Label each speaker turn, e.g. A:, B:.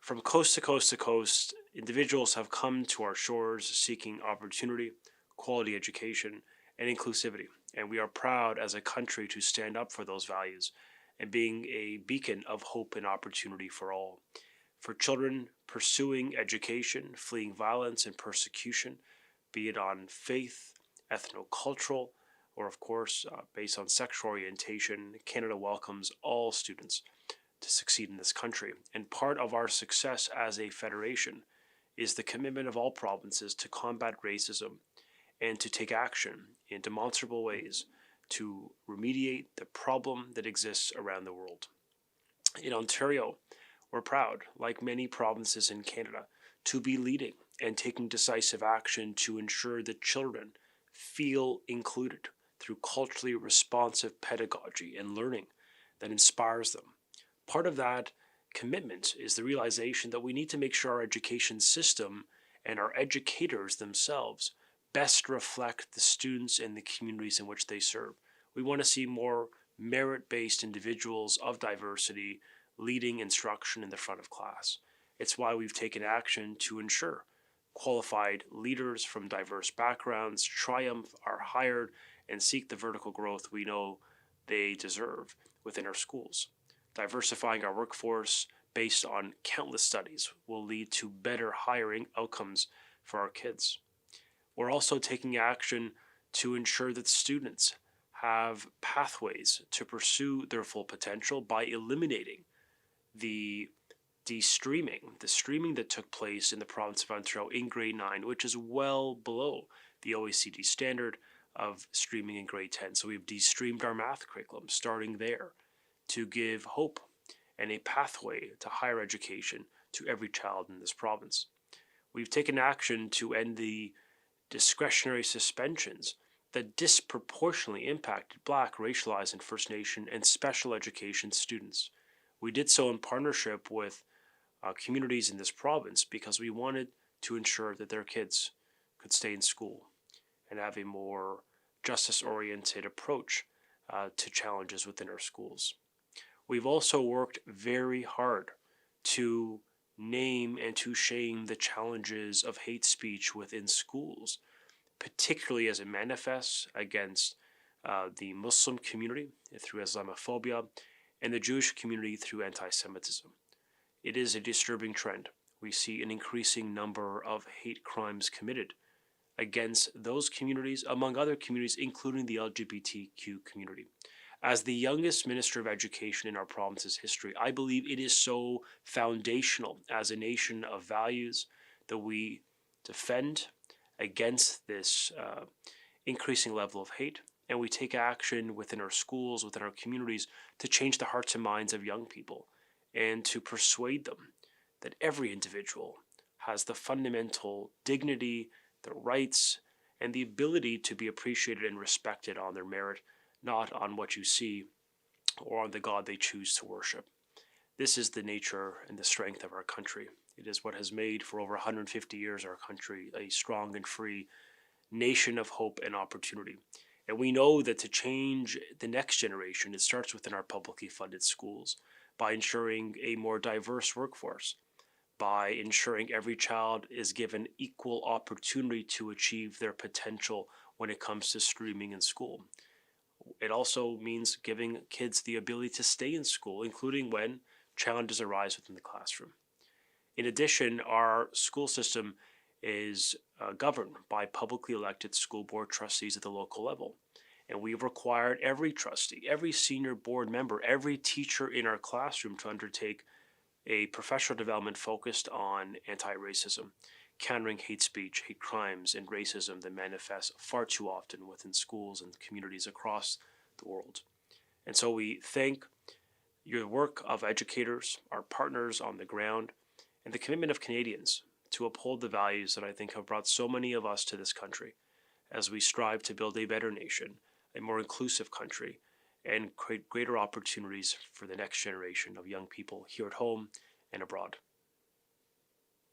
A: From coast to coast to coast, individuals have come to our shores seeking opportunity, quality education, and inclusivity. And we are proud as a country to stand up for those values and being a beacon of hope and opportunity for all. For children pursuing education, fleeing violence and persecution, be it on faith, ethnocultural, or of course, based on sexual orientation, Canada welcomes all students to succeed in this country. And part of our success as a federation is the commitment of all provinces to combat racism and to take action in demonstrable ways to remediate the problem that exists around the world. In Ontario, we're proud, like many provinces in Canada, to be leading and taking decisive action to ensure that children feel included through culturally responsive pedagogy and learning that inspires them. Part of that commitment is the realization that we need to make sure our education system and our educators themselves best reflect the students and the communities in which they serve. We want to see more merit-based individuals of diversity leading instruction in the front of class. It's why we've taken action to ensure qualified leaders from diverse backgrounds triumph, are hired, and seek the vertical growth we know they deserve within our schools. Diversifying our workforce based on countless studies will lead to better hiring outcomes for our kids. We're also taking action to ensure that students have pathways to pursue their full potential by eliminating the streaming that took place in the province of Ontario in grade 9, which is well below the OECD standard of streaming in grade 10. So we've de-streamed our math curriculum starting there to give hope and a pathway to higher education to every child in this province. We've taken action to end the discretionary suspensions that disproportionately impacted Black, racialized, and First Nation and special education students. We did so in partnership with communities in this province because we wanted to ensure that their kids could stay in school and have a more justice-oriented approach to challenges within our schools. We've also worked very hard to name and to shame the challenges of hate speech within schools, particularly as it manifests against the Muslim community through Islamophobia and the Jewish community through anti-Semitism. It is a disturbing trend. We see an increasing number of hate crimes committed against those communities, among other communities, including the LGBTQ community. As the youngest Minister of Education in our province's history, I believe it is so foundational as a nation of values that we defend against this increasing level of hate, and we take action within our schools, within our communities, to change the hearts and minds of young people and to persuade them that every individual has the fundamental dignity, the rights, and the ability to be appreciated and respected on their merit, not on what you see or on the God they choose to worship. This is the nature and the strength of our country. It is what has made for over 150 years our country a strong and free nation of hope and opportunity. And we know that to change the next generation, it starts within our publicly funded schools by ensuring a more diverse workforce, by ensuring every child is given equal opportunity to achieve their potential when it comes to streaming in school. It also means giving kids the ability to stay in school, including when challenges arise within the classroom. In addition, our school system is governed by publicly elected school board trustees at the local level. And we've required every trustee, every senior board member, every teacher in our classroom to undertake a professional development focused on anti-racism, countering hate speech, hate crimes, and racism that manifests far too often within schools and communities across the world. And so we thank your work of educators, our partners on the ground, and the commitment of Canadians to uphold the values that I think have brought so many of us to this country as we strive to build a better nation, a more inclusive country, and create greater opportunities for the next generation of young people here at home and abroad.